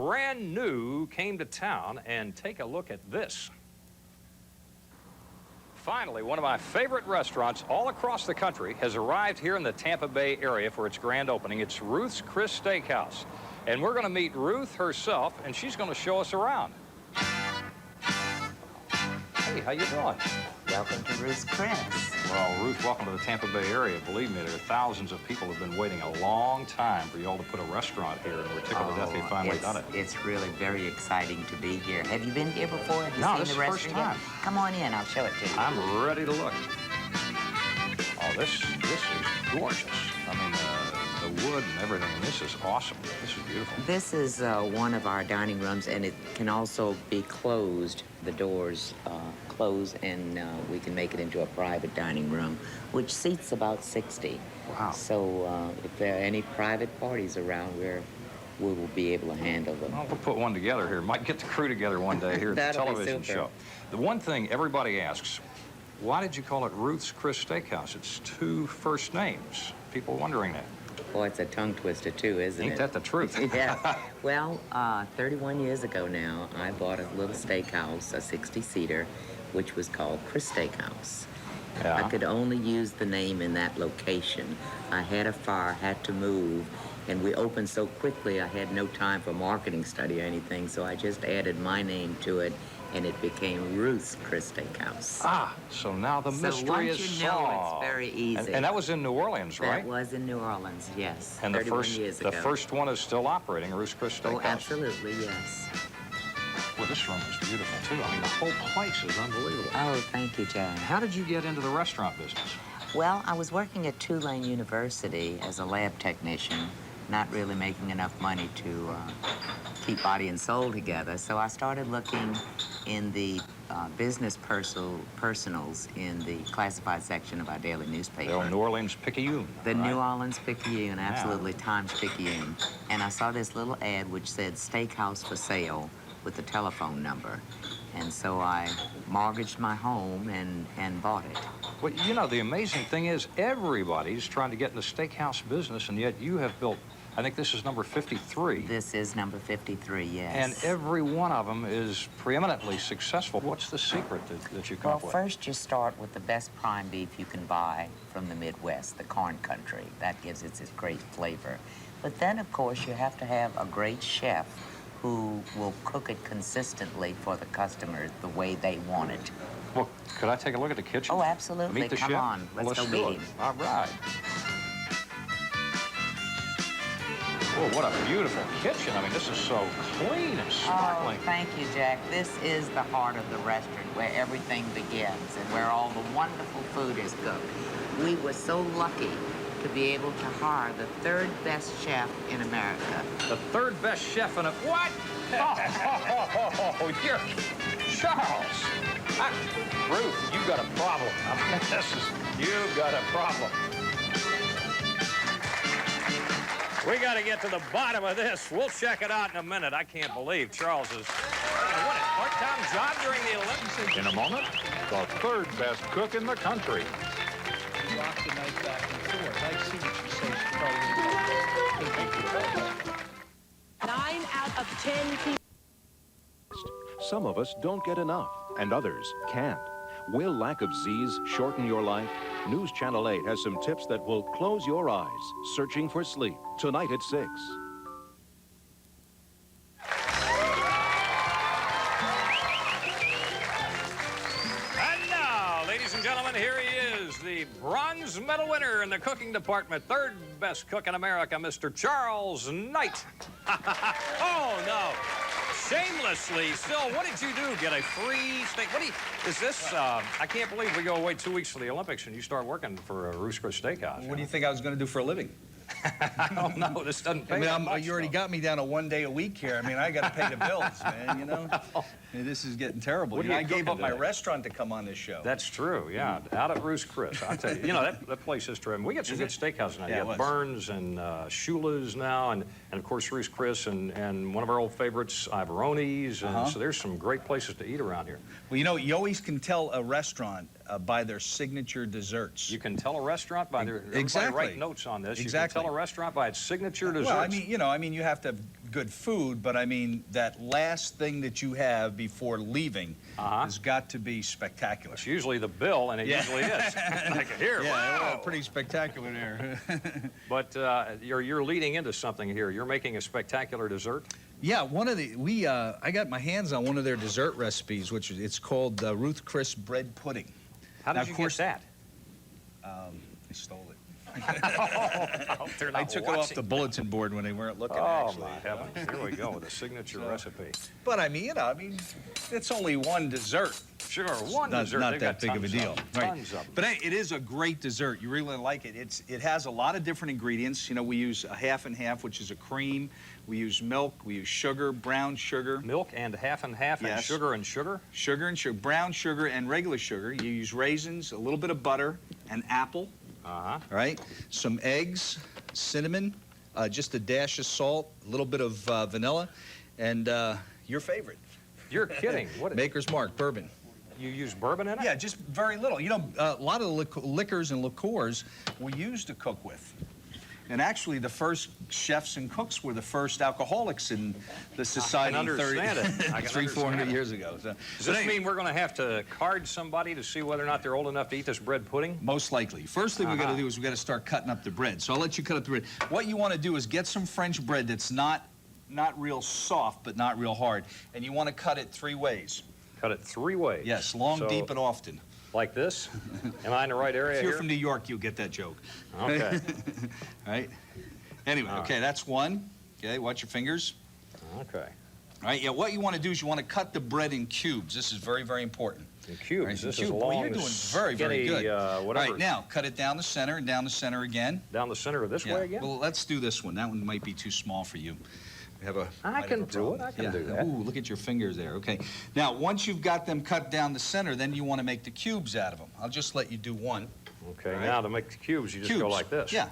brand new came to town, and take a look at this. Finally, one of my favorite restaurants all across the country has arrived here in the Tampa Bay area for its grand opening. It's Ruth's Chris Steakhouse. And we're going to meet Ruth herself, and she's going to show us around. Hey, how you doing? Welcome to Ruth's Chris. Well, Ruth, welcome to the Tampa Bay area. Believe me, there are thousands of people who have been waiting a long time for y'all to put a restaurant here, and we're tickled to death you finally done it. It's really very exciting to be here. Have you been here before? Have you No, seen this the is the first restaurant? time. Come on in, I'll show it to you. I'm ready to look. Oh, this is gorgeous. I mean, the wood and everything, and this is awesome. This is beautiful. This is one of our dining rooms, and it can also be closed. The doors close, and we can make it into a private dining room, which seats about 60. Wow. So if there are any private parties around, we will be able to handle them. Well, we'll put one together here. Might get the crew together one day here at the television show. The one thing everybody asks, why did you call it Ruth's Chris Steakhouse? It's two first names. People wondering that. Boy, it's a tongue twister, too, isn't it? Ain't that the truth? Yeah. Well, 31 years ago now, I bought a little steakhouse, a 60-seater, which was called Chris Steakhouse. Yeah. I could only use the name in that location. I had a fire, had to move, and we opened so quickly I had no time for marketing study or anything, so I just added my name to it, and it became Ruth's Chris Steakhouse. Ah, so now the mystery is solved. So once you know, it's very easy. And that was in New Orleans, right? That was in New Orleans, yes. And 31 years ago. The first one is still operating, Ruth's Chris Steakhouse. Oh, absolutely, yes. Well, this room is beautiful, too. I mean, the whole place is unbelievable. Oh, thank you, John. How did you get into the restaurant business? Well, I was working at Tulane University as a lab technician, not really making enough money to keep body and soul together. So I started looking in the business personals in the classified section of our daily newspaper. The old New Orleans Picayune. The right? New Orleans Picayune, absolutely, Times Picayune. And I saw this little ad which said Steakhouse for sale with a telephone number. And so I mortgaged my home and bought it. Well, you know, the amazing thing is everybody's trying to get in the steakhouse business, and yet you have built, I think this is number 53. This is number 53, yes. And every one of them is preeminently successful. What's the secret that you come up with? Well, first you start with the best prime beef you can buy from the Midwest, the corn country. That gives it its great flavor. But then, of course, you have to have a great chef who will cook it consistently for the customers the way they want it. Well, could I take a look at the kitchen? Oh, absolutely. Meet the Come chef? on. Well, Let's go do meet it. him. All right. Oh, what a beautiful kitchen. I mean, this is so clean and sparkling. Oh, thank you, Jack. This is the heart of the restaurant where everything begins and where all the wonderful food is cooked. We were so lucky to be able to hire the third best chef in America. The third best chef in a... What? Oh, you're... Charles! Ruth, you've got a problem. I mean, you've got a problem. We got to get to the bottom of this. We'll check it out in a minute. I can't believe Charles is... What, a part-time job during the Olympics? In a moment, the third best cook in the country. Rock the night back and forth. I see what you say. 9 out of 10 people. Some of us don't get enough, and others can't. Will lack of Z's shorten your life? News Channel 8 has some tips that will close your eyes, searching for sleep, tonight at 6. And now, ladies and gentlemen, here he is, the bronze medal winner in the cooking department, third best cook in America, Mr. Charles Knight. Oh, no. Shamelessly. Still, what did you do? Get a free steak? Is this, I can't believe we go away 2 weeks for the Olympics and you start working for a Ruth's Chris Steakhouse. What do you think I was going to do for a living? I don't know. This doesn't pay that much, you already though. got me down to 1 day a week here. I mean, I got to pay the bills, man, you know? I mean, this is getting terrible. What You know, are I you gave up cooking my today? restaurant to come on this show. That's true, yeah. Out at Ruth's Chris, I'll tell you. You know, that place is terrific. We get some good steakhouses now. Yeah, you it have was. Burns and Shula's now, and of course Ruth's Chris, and one of our old favorites, Ivaroni's, and so there's some great places to eat around here. Well, you know, you always can tell a restaurant by their signature desserts. You can tell a restaurant by their... Exactly. Everybody write notes on this. Exactly. You can tell a restaurant by its signature desserts. Well, I mean, you know, you have to good food, but I mean, that last thing that you have before leaving has got to be spectacular. It's usually the bill, and it usually is. I can hear, wow. Pretty spectacular there. But you're leading into something here. You're making a spectacular dessert? Yeah, one of the, I got my hands on one of their dessert recipes, which it's called Ruth Chris bread pudding. How did you get that? I stole it. I took it off the bulletin board when they weren't looking, Oh, actually. my heavens. Here we go with a signature recipe. But I mean, it's only one dessert. Sure, one dessert. Not They've that got big of a tons deal. them, Right. Tons of them. But hey, it is a great dessert. You really like it. It has a lot of different ingredients. You know, we use a half and half, which is a cream. We use milk. We use sugar, brown sugar. Milk and half, Yes. and sugar and sugar? Sugar and sugar. Brown sugar and regular sugar. You use raisins, a little bit of butter, an apple. Uh-huh. All right, some eggs, cinnamon, just a dash of salt, a little bit of vanilla, and your favorite. You're kidding. What? Maker's Mark, bourbon. You use bourbon in it? Yeah, just very little. You know, a lot of the liquors and liqueurs we used to cook with. And actually, the first chefs and cooks were the first alcoholics in the society. I can understand it. I can 300-400 years ago. So, Does this mean we're going to have to card somebody to see whether or not they're old enough to eat this bread pudding? Most likely. First thing we got to do is we got to start cutting up the bread. So I'll let you cut up the bread. What you want to do is get some French bread that's not real soft, but not real hard. And you want to cut it 3 ways. Cut it 3 ways. Yes, long, So, deep, and often. Like this? Am I in the right area If you're here? from New York, you'll get that joke. Okay. All right? Anyway, okay, that's one. Okay, watch your fingers. Okay. All right, yeah, what you want to do is you want to cut the bread in cubes. This is very, very important. In cubes. Right, This in is cube. long. Well, you're doing very, very skinny, good. Whatever. All right, now, cut it down the center and down the center again. Down the center of this way again? Well, let's do this one. That one might be too small for you. We have I can do it. I can do that. Ooh, look at your fingers there. Okay. Now, once you've got them cut down the center, then you want to make the cubes out of them. I'll just let you do one. Okay, right. now to make the cubes, you just go like this. Yeah.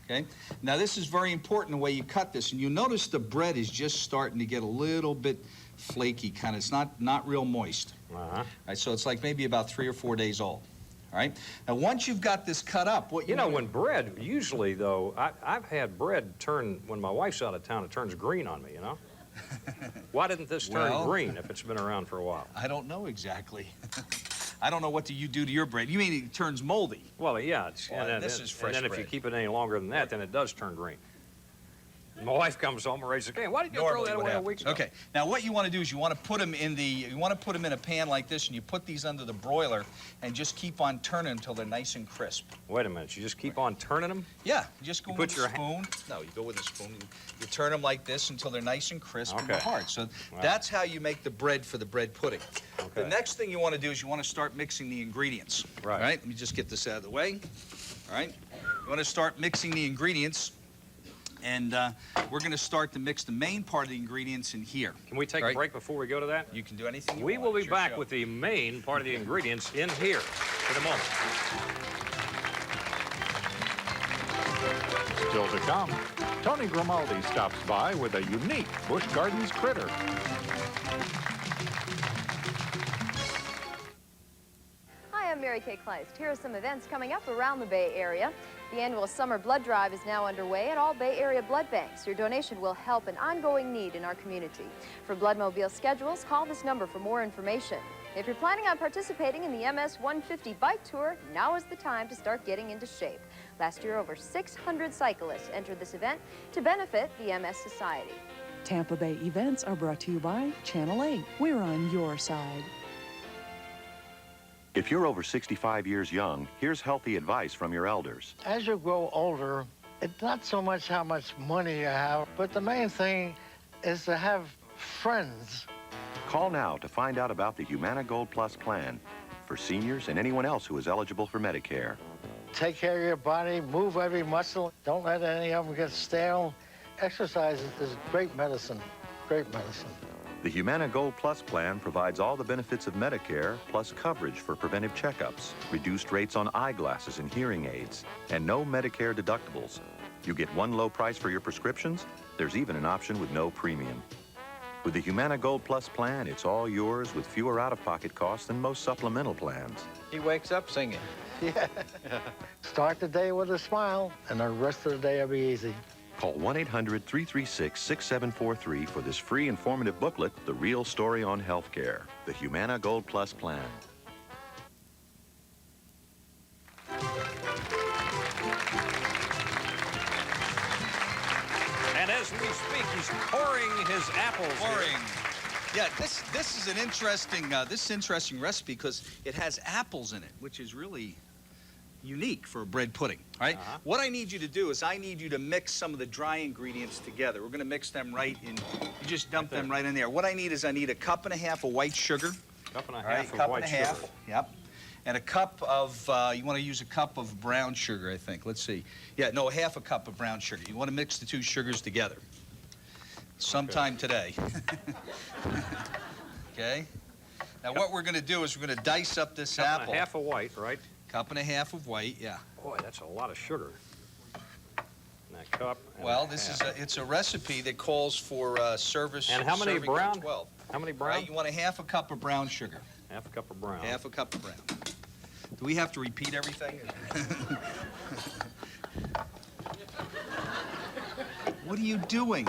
Okay. Now, this is very important the way you cut this. And you notice the bread is just starting to get a little bit flaky, kind of. It's not real moist. Uh-huh. All right, so it's like maybe about 3 or 4 days old. All right. Now, once you've got this cut up, what You know, when bread, usually, though, I've had bread turn, when my wife's out of town, it turns green on me, you know? Why didn't this turn Well, green if it's been around for a while? I don't know exactly. I don't know what do you do to your bread. You mean it turns moldy? Well, yeah. It's, Well, this is fresh And then if you bread. keep it any longer than that, then it does turn green. My wife comes home and raises again. Why did you throw that away a week ago? Okay. Now what you want to do is you want to put them in a pan like this, and you put these under the broiler, and just keep on turning until they're nice and crisp. Wait a minute. You just keep on turning them? Yeah. You just go You with put a your spoon. No, you go with a spoon. You turn them like this until they're nice and crisp and Okay. hard. So Wow. that's how you make the bread for the bread pudding. The Okay. next thing you want to do is you want to start mixing the ingredients. Right. All right. Let me just get this out of the way. All right. You want to start mixing the ingredients. And we're going to start to mix the main part of the ingredients in here. Can we take All a right? break before we go to that? You can do anything you We want. will It's be your back show. with the main part of the ingredients in here in a moment. Still to come, Tony Grimaldi stops by with a unique Busch Gardens critter. Hi, I'm Mary Kay Kleist. Here are some events coming up around the Bay Area. The annual summer blood drive is now underway at all Bay Area blood banks. Your donation will help an ongoing need in our community. For Bloodmobile schedules, call this number for more information. If you're planning on participating in the MS 150 bike tour, now is the time to start getting into shape. Last year, over 600 cyclists entered this event to benefit the MS Society. Tampa Bay events are brought to you by Channel 8. We're on your side. If you're over 65 years young, here's healthy advice from your elders. As you grow older, it's not so much how much money you have, but the main thing is to have friends. Call now to find out about the Humana Gold Plus plan for seniors and anyone else who is eligible for Medicare. Take care of your body, move every muscle. Don't let any of them get stale. Exercise is great medicine, great medicine. The Humana Gold Plus plan provides all the benefits of Medicare, plus coverage for preventive checkups, reduced rates on eyeglasses and hearing aids, and no Medicare deductibles. You get one low price for your prescriptions. There's even an option with no premium. With the Humana Gold Plus plan, it's all yours with fewer out-of-pocket costs than most supplemental plans. He wakes up singing. Yeah. Start the day with a smile, and the rest of the day will be easy. Call 1-800-336-6743 for this free informative booklet, The Real Story on Healthcare, the Humana Gold Plus plan. And as we speak, he's pouring his apples. Pouring. Yeah, this is an interesting recipe because it has apples in it, which is really unique for a bread pudding. All right. What I need you to do is I need you to mix some of the dry ingredients together. We're going to mix them right in. You just dump them right in there. What I need is I need a cup and a half of white sugar. Cup and a half of white sugar. Yep. And a cup of, you want to use a cup of brown sugar, I think. Let's see. Yeah, no, half a cup of brown sugar. You want to mix the two sugars together sometime today. Okay? Now, what we're going to do is we're going to dice up this apple. Cup and a half of white, right? Cup and a half of white, yeah. Boy, that's a lot of sugar. And that cup. Well, it's a recipe that calls for service. And how many brown? 12. How many brown? Right, you want a half a cup of brown sugar. Half a cup of brown. Half a cup of brown. Do we have to repeat everything? What are you doing?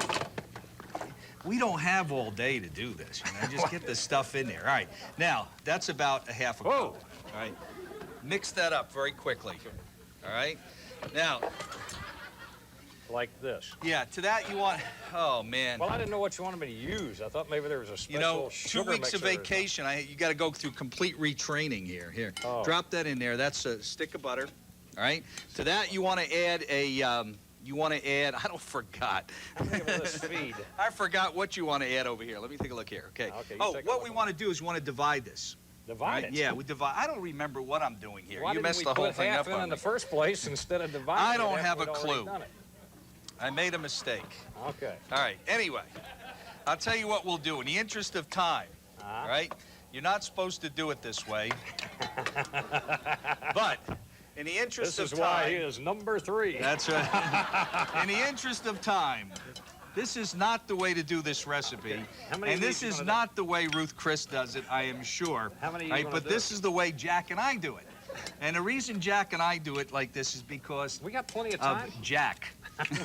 We don't have all day to do this. You know? Just get the stuff in there. All right. Now, that's about a half a cup. All right. Mix that up very quickly. All right. Now. Like this. Yeah, to that you want, oh, man. Well, I didn't know what you wanted me to use. I thought maybe there was a special sugar 2 weeks of vacation, you got to go through complete retraining here. Here, drop that in there. That's a stick of butter. All right. To that you want to add I forgot. This feed. I forgot what you want to add over here. Let me take a look here. Okay. What we want to do is we want to divide this. Divide it? Yeah, we divide. I don't remember what I'm doing here. Why you messed didn't we the whole put thing half up in the first place instead of dividing? I don't have a clue. I made a mistake. Okay. All right. Anyway, I'll tell you what we'll do. In the interest of time, all right? You're not supposed to do it this way. But in the interest of time... This is why he is number 3. That's right. In the interest of time, this is not the way to do this recipe. Okay. How many and this is not the way Ruth Chris does it, I am sure. How many But this is the way Jack and I do it. And the reason Jack and I do it like this is because... We got plenty of time. Jack.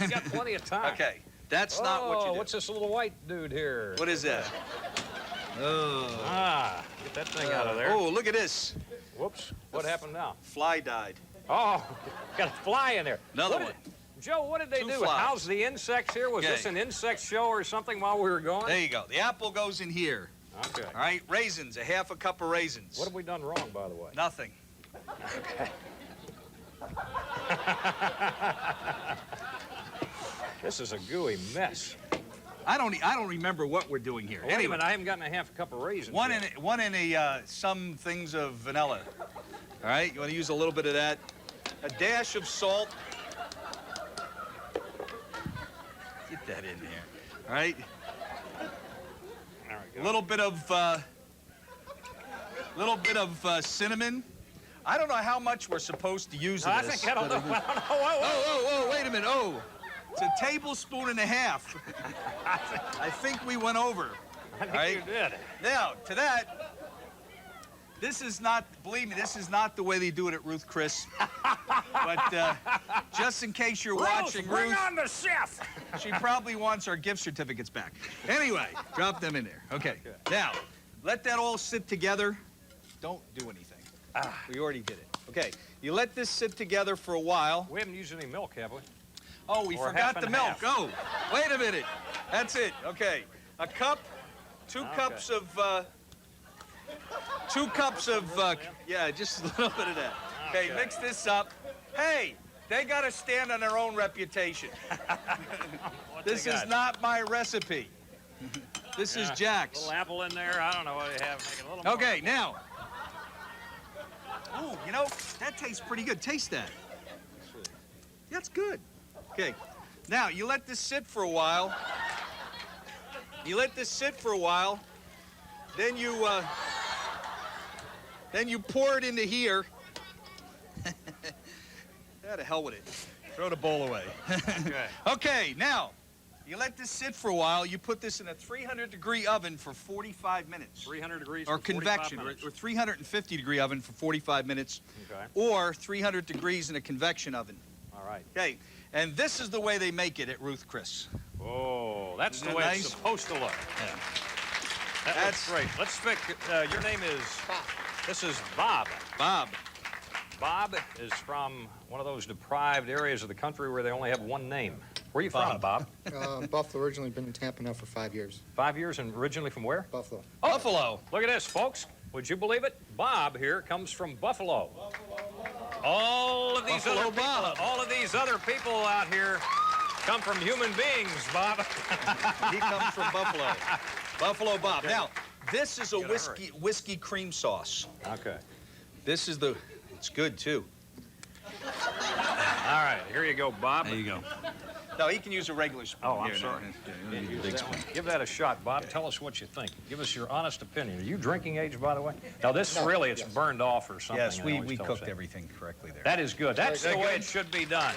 We got plenty of time. Okay. That's not what you do. What's this little white dude here? What is that? Oh. Get that thing out of there. Oh, look at this. Whoops. What happened now? Fly died. Oh, got a fly in there. Another one. Joe, what did they do? Flies. How's the insects here? Was this an insect show or something while we were gone? There you go. The apple goes in here. Okay. All right, raisins, a half a cup of raisins. What have we done wrong, by the way? Nothing. Okay. This is a gooey mess. I don't remember what we're doing here. Wait a minute, I haven't gotten a half a cup of raisins. One in some things of vanilla. All right, you want to use a little bit of that. A dash of salt. Get that in there. All right. There we go. A little bit of cinnamon. I don't know how much we're supposed to use of this. I don't know. Oh, wait a minute. Oh, it's a tablespoon and a half. I think we went over. I think you did. Now, to that, this is not, believe me, this is not the way they do it at Ruth Chris. But just in case you're watching, bring on the chef. She probably wants our gift certificates back. Anyway, drop them in there. Okay. Now, let that all sit together. Don't do anything. We already did it. Okay. You let this sit together for a while. We haven't used any milk, have we? Oh, we forgot the milk. Oh, wait a minute. That's it. Okay. A cup, 2 cups of, yeah, just a little bit of that. Okay, mix this up. Hey, they got to stand on their own reputation. This is not my recipe. This is Jack's. A little apple in there. I don't know what they have. Make it a little more. Okay, now. Oh, you know, that tastes pretty good. Taste that. That's good. Okay. Now, you let this sit for a while. Then you pour it into here. To hell with it. Throw the bowl away. Okay, now, you let this sit for a while. You put this in a 300-degree oven for 45 minutes. 300 degrees or for 45 convection, minutes. or 350-degree oven for 45 minutes. Okay. Or 300 degrees in a convection oven. All right. Okay. And this is the way they make it at Ruth Chris. Oh, that's Isn't the it way nice? it's supposed to look. Yeah. That's great. Let's pick, your name is? Bob. This is Bob. Bob. Bob is from one of those deprived areas of the country where they only have one name. Where are you from, Bob? Buffalo, originally been in Tampa now for 5 years. 5 years, and originally from where? Buffalo. Oh, Buffalo. Look at this, folks. Would you believe it? Bob here comes from Buffalo. All of these Buffalo other people, Bob. all of these other people out here come from human beings, Bob. He comes from Buffalo. Buffalo Bob. Okay. Now, this is a You gotta whiskey cream sauce. Okay. This is it's good too. All right, here you go, Bob. There you go. No, he can use a regular spoon. Oh, I'm Here, sorry. no, Use big that spoon. one. Give that a shot, Bob. Tell us what you think. Give us your honest opinion. Are you drinking age, by the way? Now, this really, it's burned off or something. Yes, they we always tell us cooked that. everything correctly there. That is good. That's the that way good? it should be done.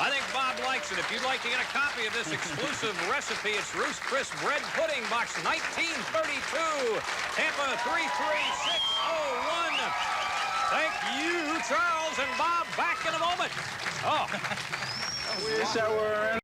I think Bob likes it. If you'd like to get a copy of this exclusive recipe, it's Ruth Chris Bread Pudding, Box 1932, Tampa 33601. Thank you, Charles and Bob. Back in a moment. Oh. Wish I were